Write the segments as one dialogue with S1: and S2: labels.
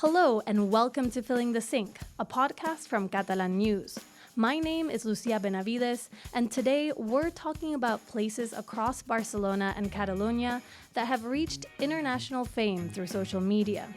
S1: Hello and welcome to Filling the Sink, a podcast from Catalan News. My name is Lucia Benavides, and today we're talking about places across Barcelona and Catalonia that have reached international fame through social media.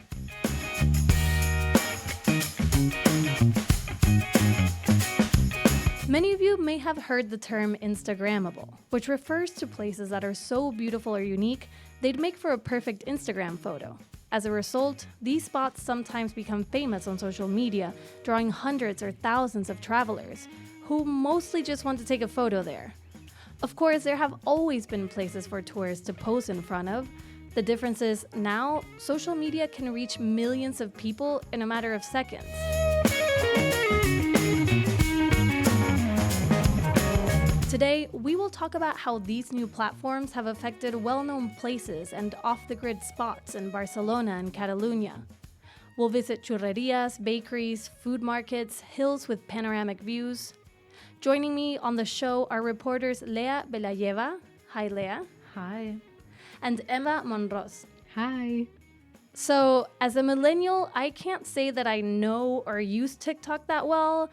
S1: Many of you may have heard the term Instagrammable, which refers to places that are so beautiful or unique, they'd make for a perfect Instagram photo. As a result, these spots sometimes become famous on social media, drawing hundreds or thousands of travelers, who mostly just want to take a photo there. Of course, there have always been places for tourists to pose in front of. The difference is now, social media can reach millions of people in a matter of seconds. Today, we will talk about how these new platforms have affected well-known places and off-the-grid spots in Barcelona and Catalonia. We'll visit churrerias, bakeries, food markets, hills with panoramic views. Joining me on the show are reporters Lea Belayeva. Hi, Lea.
S2: Hi.
S1: And Emma Monros.
S2: Hi.
S1: So, as a millennial, I can't say that I know or use TikTok that well.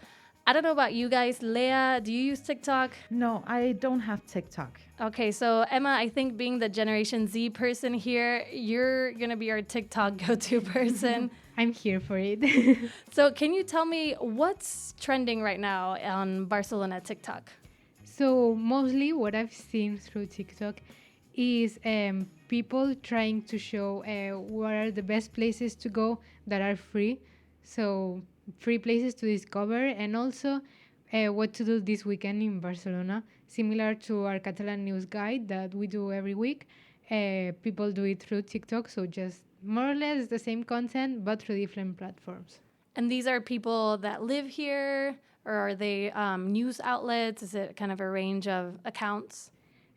S1: I don't know about you guys. Lea, do you use TikTok?
S2: No, I don't have TikTok.
S1: Okay, so Emma, I think being the Generation Z person here, you're going to be our TikTok go-to person.
S2: I'm here for it.
S1: So can you tell me what's trending right now on Barcelona TikTok?
S2: So mostly what I've seen through TikTok is people trying to show where are the best places to go that are free. So free places to discover, and also what to do this weekend in Barcelona, similar to our Catalan news guide that we do every week. People do it through TikTok, so just more or less the same content but through different platforms.
S1: And these are people that live here, or are they news outlets? Is it kind of a range of accounts?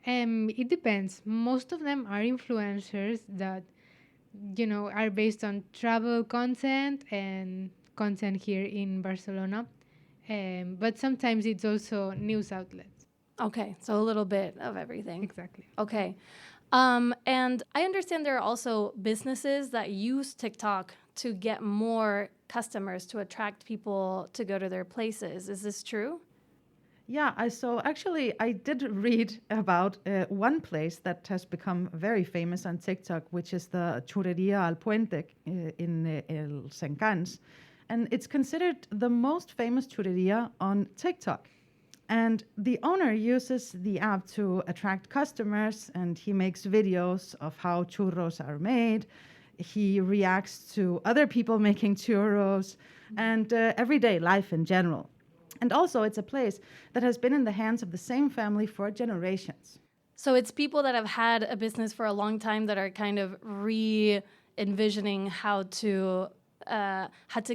S2: It depends. Most of them are influencers that are based on travel content and content here in Barcelona, but sometimes it's also news outlets.
S1: Okay, so a little bit of everything.
S2: Exactly.
S1: Okay. And I understand there are also businesses that use TikTok to get more customers, to attract people to go to their places. Is this true?
S2: Yeah, I did read about one place that has become very famous on TikTok, which is the Churreria al Puente in El Sencans. And it's considered the most famous churreria on TikTok. And the owner uses the app to attract customers, and he makes videos of how churros are made. He reacts to other people making churros and everyday life in general. And also, it's a place that has been in the hands of the same family for generations.
S1: So it's people that have had a business for a long time that are kind of re-envisioning how to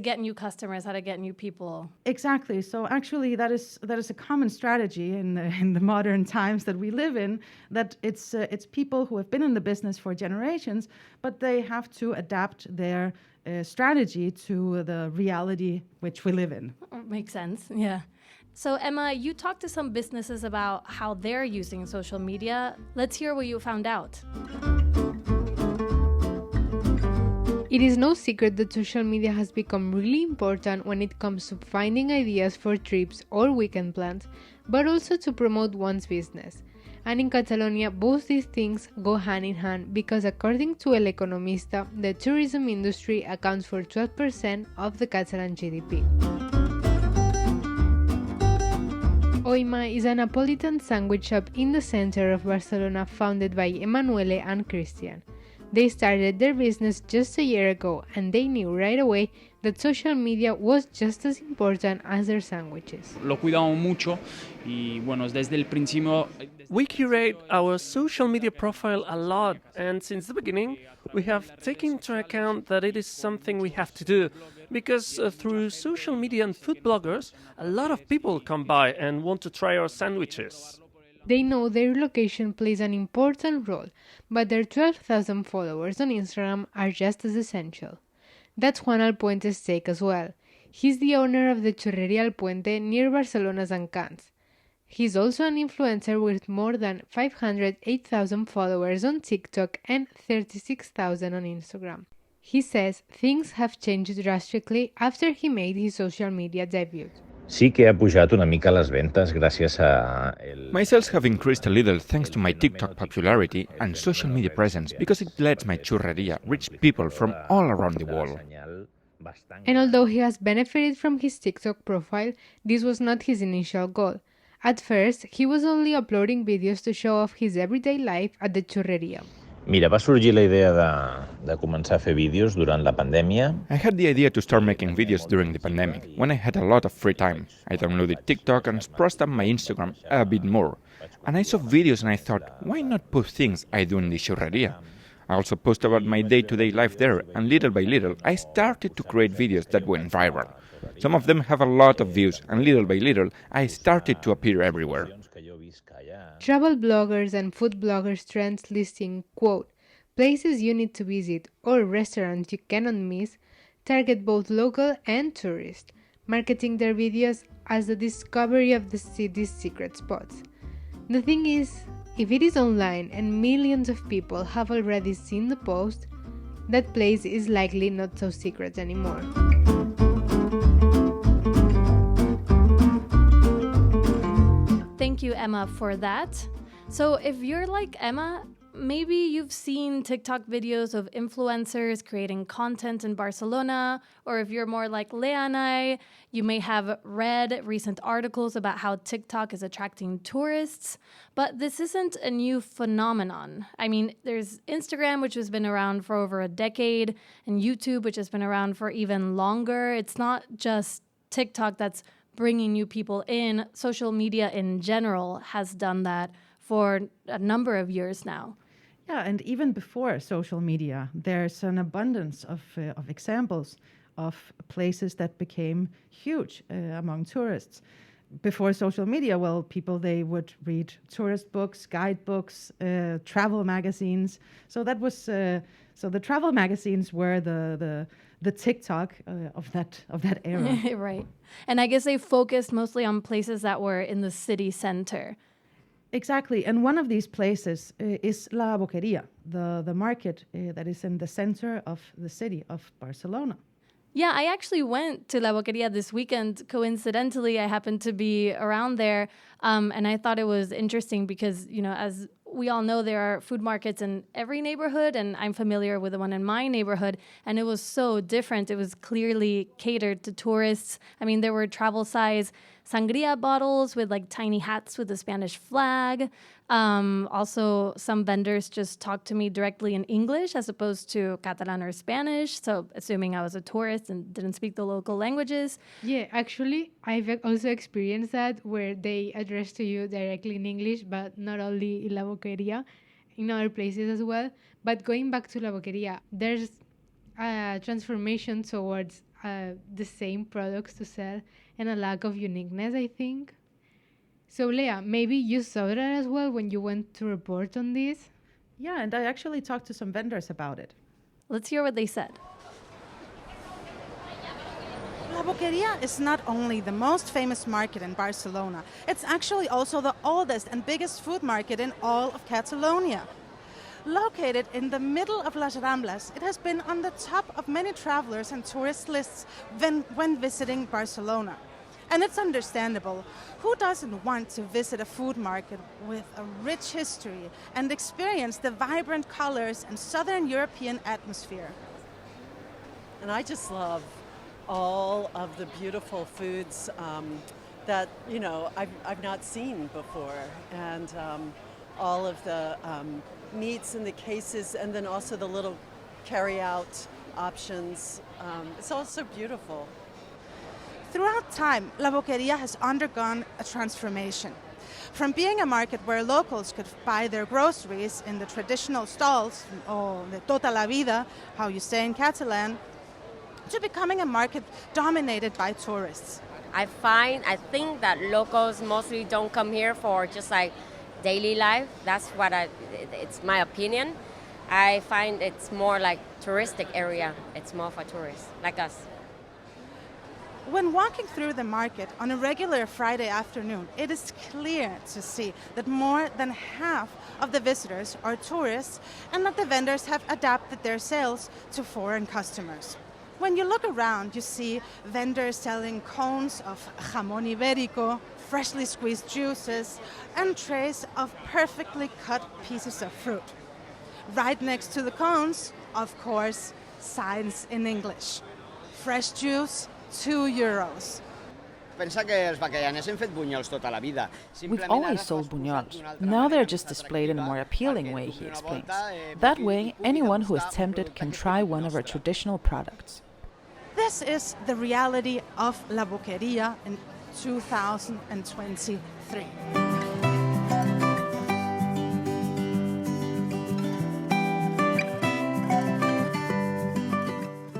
S1: get new customers, how to get new people.
S2: Exactly. So actually, that is a common strategy in the modern times that we live in. That it's people who have been in the business for generations, but they have to adapt their strategy to the reality which we live in.
S1: Makes sense. Yeah. So Emma, you talked to some businesses about how they're using social media. Let's hear what you found out.
S3: It is no secret that social media has become really important when it comes to finding ideas for trips or weekend plans, but also to promote one's business. And in Catalonia, both these things go hand in hand because according to El Economista, the tourism industry accounts for 12% of the Catalan GDP. Oima is a Napolitan sandwich shop in the center of Barcelona founded by Emanuele and Christian. They started their business just a year ago, and they knew right away that social media was just as important as their sandwiches.
S4: Lo cuidamos mucho y bueno, desde el principio.
S5: We curate our social media profile a lot, and since the beginning, we have taken into account that it is something we have to do, because through social media and food bloggers, a lot of people come by and want to try our sandwiches.
S3: They know their location plays an important role, but their 12,000 followers on Instagram are just as essential. That's Juan Alpuente's take as well. He's the owner of the Churreria al Puente near Barcelona's Encants. He's also an influencer with more than 508,000 followers on TikTok and 36,000 on Instagram. He says things have changed drastically after he made his social media debut.
S6: Sí que ha pujat una mica les ventas gràcies a...
S7: My sales have increased a little thanks to my TikTok popularity and social media presence because it lets my churreria reach people from all around the world.
S3: And although he has benefited from his TikTok profile, this was not his initial goal. At first, he was only uploading videos to show off his everyday life at the churreria.
S6: Mira, va sorgir la idea de començar a fer vídeos durant la pandèmia.
S7: I had the idea to start making videos during the pandemic, when I had a lot of free time. I downloaded TikTok and spruced up my Instagram a bit more. And I saw videos and I thought, why not post things I do in the churreria? I also post about my day-to-day life there, and little by little, I started to create videos that went viral. Some of them have a lot of views, and little by little, I started to appear everywhere.
S3: Travel bloggers and food bloggers trends listing, quote, places you need to visit or restaurants you cannot miss, target both local and tourists, marketing their videos as the discovery of the city's secret spots. The thing is, if it is online and millions of people have already seen the post, that place is likely not so secret anymore.
S1: Thank you, Emma, for that. So if you're like Emma, maybe you've seen TikTok videos of influencers creating content in Barcelona, or if you're more like Lea and I, you may have read recent articles about how TikTok is attracting tourists. But this isn't a new phenomenon. I mean, there's Instagram, which has been around for over a decade, and YouTube, which has been around for even longer. It's not just TikTok that's bringing new people in. Social media in general has done that for a number of years now.
S2: Yeah, and even before social media, there's an abundance of examples of places that became huge among tourists. Before social media, well, people, they would read tourist books, guidebooks, travel magazines. So that was so the travel magazines were the TikTok of that era.
S1: Right. And I guess they focused mostly on places that were in the city center.
S2: Exactly, and one of these places is La Boqueria, the market that is in the center of the city of Barcelona.
S1: Yeah, I actually went to La Boqueria this weekend. Coincidentally, I happened to be around there, and I thought it was interesting because, you know, as we all know, there are food markets in every neighborhood, and I'm familiar with the one in my neighborhood, and it was so different. It was clearly catered to tourists. I mean, there were travel-size sangria bottles with like tiny hats with the Spanish flag. Also, some vendors just talked to me directly in English as opposed to Catalan or Spanish. So assuming I was a tourist and didn't speak the local languages.
S3: Yeah, actually, I've also experienced that where they address to you directly in English, but not only in La Boqueria, in other places as well. But going back to La Boqueria, there's a transformation towards the same products to sell and a lack of uniqueness, I think. So, Lea, maybe you saw that as well when you went to report on this?
S2: Yeah, and I actually talked to some vendors about it.
S1: Let's hear what they said.
S8: La Boqueria is not only the most famous market in Barcelona, it's actually also the oldest and biggest food market in all of Catalonia. Located in the middle of Las Ramblas, it has been on the top of many travelers and tourist lists when visiting Barcelona. And it's understandable. Who doesn't want to visit a food market with a rich history and experience the vibrant colors and Southern European atmosphere?
S9: And I just love all of the beautiful foods that, you know, I've not seen before. And all of the meats in the cases, and then also the little carry-out options. It's all so beautiful.
S8: Throughout time, La Boqueria has undergone a transformation. From being a market where locals could buy their groceries in the traditional stalls, or de tota la vida, how you say in Catalan, to becoming a market dominated by tourists.
S10: I think that locals mostly don't come here for just like daily life. That's what it's my opinion. I find it's more like touristic area. It's more for tourists like us.
S8: When walking through the market on a regular Friday afternoon, it is clear to see that more than half of the visitors are tourists and that the vendors have adapted their sales to foreign customers. When you look around, you see vendors selling cones of jamón ibérico, freshly squeezed juices, and trays of perfectly cut pieces of fruit. Right next to the cones, of course, signs in English. Fresh juice, €2.
S11: Pensa que els bacallaners hem fet bunyols tota la vida.
S12: We've always sold bunyols. Now they're just displayed in a more appealing way, he explains. That way, anyone who is tempted can try one of our traditional products.
S8: This is the reality of La Boqueria in 2023.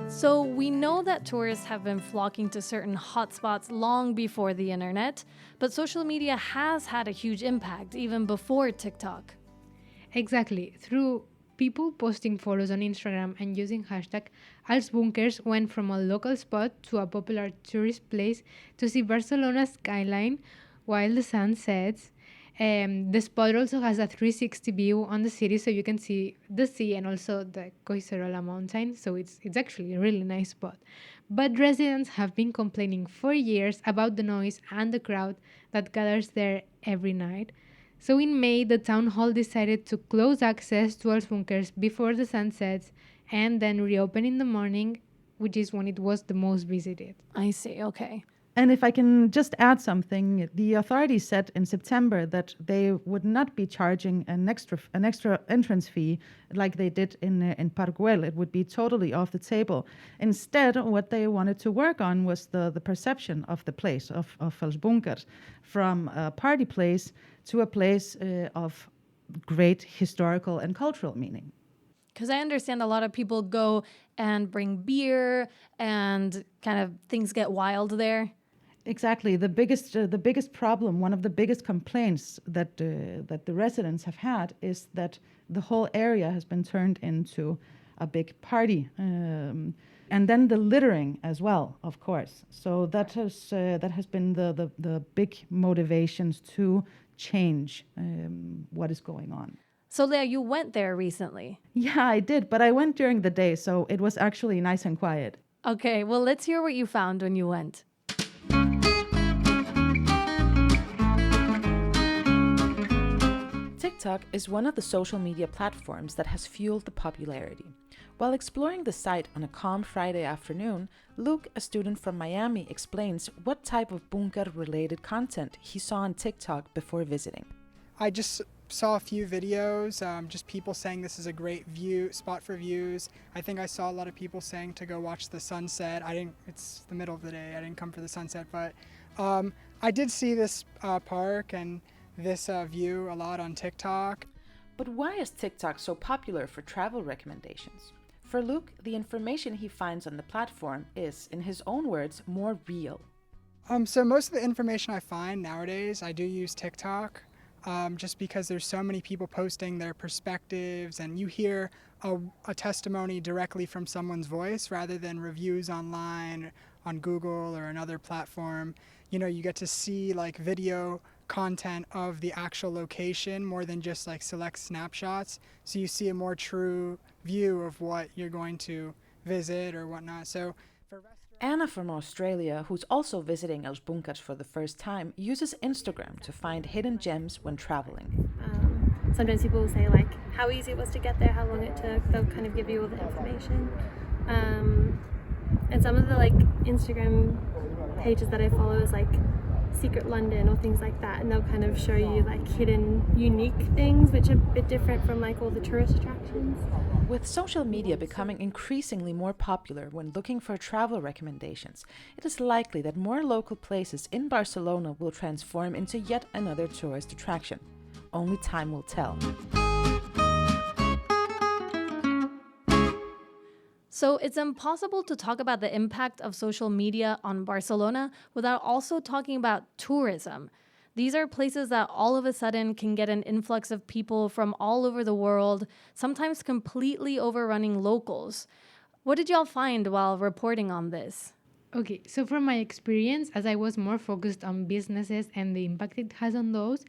S1: So we know that tourists have been flocking to certain hotspots long before the internet, but social media has had a huge impact even before TikTok.
S3: Exactly. Through people posting photos on Instagram and using hashtag, Els Bunkers went from a local spot to a popular tourist place to see Barcelona's skyline while the sun sets. The spot also has a 360 view on the city, so you can see the sea and also the Collserola mountain, so it's actually a really nice spot. But residents have been complaining for years about the noise and the crowd that gathers there every night. So in May, the town hall decided to close access to Els Bunkers before the sun sets and then reopen in the morning, which is when it was the most visited.
S1: I see, okay.
S2: And if I can just add something, the authorities said in September that they would not be charging an extra entrance fee like they did in Parguel. It would be totally off the table. Instead, what they wanted to work on was the perception of the place, of Els Bunkers, from a party place to a place of great historical and cultural meaning.
S1: Because I understand a lot of people go and bring beer and kind of things get wild there.
S2: Exactly. The biggest problem, one of the biggest complaints that the residents have had is that the whole area has been turned into a big party, and then the littering as well, of course. So that has been the big motivations to change what is going on.
S1: So Leah, you went there recently.
S2: Yeah, I did, but I went during the day, so it was actually nice and quiet.
S1: Okay, well, let's hear what you found when you went.
S12: TikTok is one of the social media platforms that has fueled the popularity. While exploring the site on a calm Friday afternoon, Luke, a student from Miami, explains what type of bunker-related content he saw on TikTok before visiting.
S13: I just saw a few videos, just people saying this is a great spot for views. I think I saw a lot of people saying to go watch the sunset. It's the middle of the day, I didn't come for the sunset, but I did see this park and this view a lot on TikTok.
S12: But why is TikTok so popular for travel recommendations? For Luke, the information he finds on the platform is, in his own words, more real.
S13: So most of the information I find nowadays, I do use TikTok. Just because there's so many people posting their perspectives and you hear a testimony directly from someone's voice rather than reviews online on Google or another platform. You know, you get to see like video content of the actual location more than just like select snapshots. So you see a more true view of what you're going to visit or whatnot. So
S12: Anna from Australia, who's also visiting Els Bunkers for the first time, uses Instagram to find hidden gems when traveling.
S14: Sometimes people will say like how easy it was to get there, how long it took. They'll kind of give you all the information. And some of the like Instagram pages that I follow is like Secret London or things like that, and they'll kind of show you like hidden, unique things which are a bit different from like all the tourist attractions.
S12: With social media becoming increasingly more popular when looking for travel recommendations, it is likely that more local places in Barcelona will transform into yet another tourist attraction. Only time will tell.
S1: So it's impossible to talk about the impact of social media on Barcelona without also talking about tourism. These are places that all of a sudden can get an influx of people from all over the world, sometimes completely overrunning locals. What did y'all find while reporting on this?
S3: Okay, so from my experience, as I was more focused on businesses and the impact it has on those,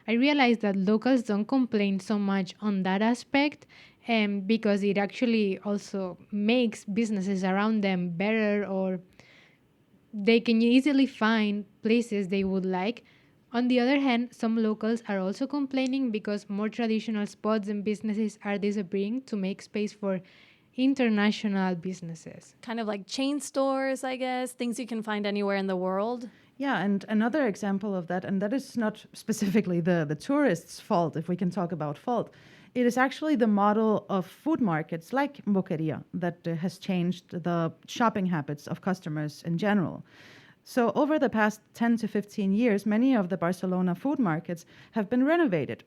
S3: I realized that locals don't complain so much on that aspect, because it actually also makes businesses around them better, or they can easily find places they would like. On the other hand, some locals are also complaining because more traditional spots and businesses are disappearing to make space for international businesses.
S1: Kind of like chain stores, I guess, things you can find anywhere in the world.
S2: Yeah, and another example of that, and that is not specifically the tourists' fault, if we can talk about fault. It is actually the model of food markets like Boqueria that has changed the shopping habits of customers in general. So over the past 10 to 15 years, many of the Barcelona food markets have been renovated.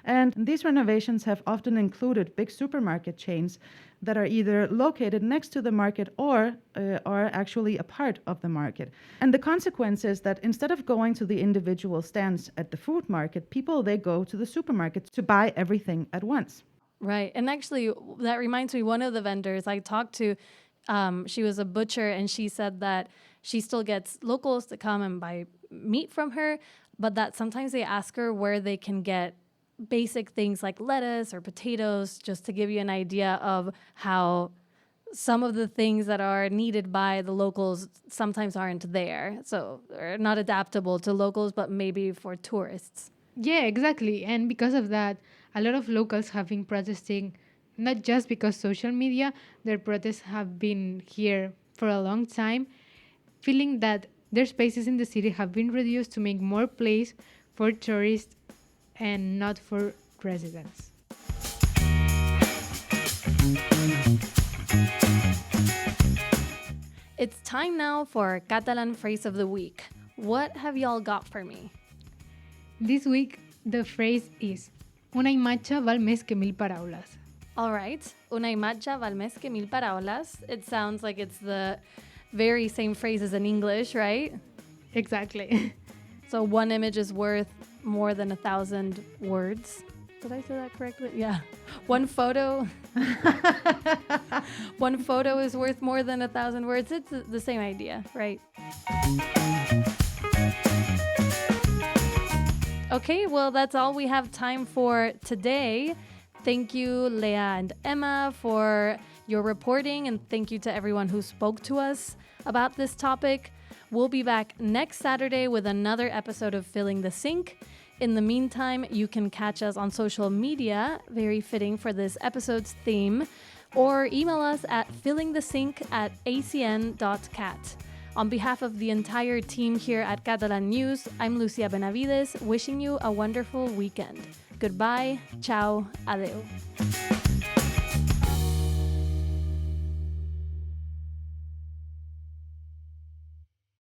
S2: And these renovations have often included big supermarket chains that are either located next to the market or are actually a part of the market. And the consequence is that instead of going to the individual stands at the food market, people, they go to the supermarket to buy everything at once.
S1: Right. And actually, that reminds me, one of the vendors I talked to, she was a butcher, and she said that she still gets locals to come and buy meat from her, but that sometimes they ask her where they can get basic things like lettuce or potatoes, just to give you an idea of how some of the things that are needed by the locals sometimes aren't there. So they're not adaptable to locals, but maybe for tourists.
S3: Yeah, exactly. And because of that, a lot of locals have been protesting, not just because social media, their protests have been here for a long time, feeling that their spaces in the city have been reduced to make more place for tourists and not for residents.
S1: It's time now for Catalan phrase of the week. What have y'all got for me?
S3: This week, the phrase is una imatge val més que mil paraules.
S1: All right. Una imatge val més que mil paraules. It sounds like it's the very same phrase as in English, right?
S3: Exactly.
S1: So one image is worth more than 1,000 words. Did I say that correctly? Yeah. One photo is worth more than 1,000 words. It's the same idea, right? Okay, well, that's all we have time for today. Thank you, Leah and Emma, for your reporting, and thank you to everyone who spoke to us about this topic. We'll be back next Saturday with another episode of Filling the Sink. In the meantime, you can catch us on social media, very fitting for this episode's theme, or email us at fillingthesink@acn.cat. On behalf of the entire team here at Catalan News, I'm Lucia Benavides, wishing you a wonderful weekend. Goodbye, ciao, adeu.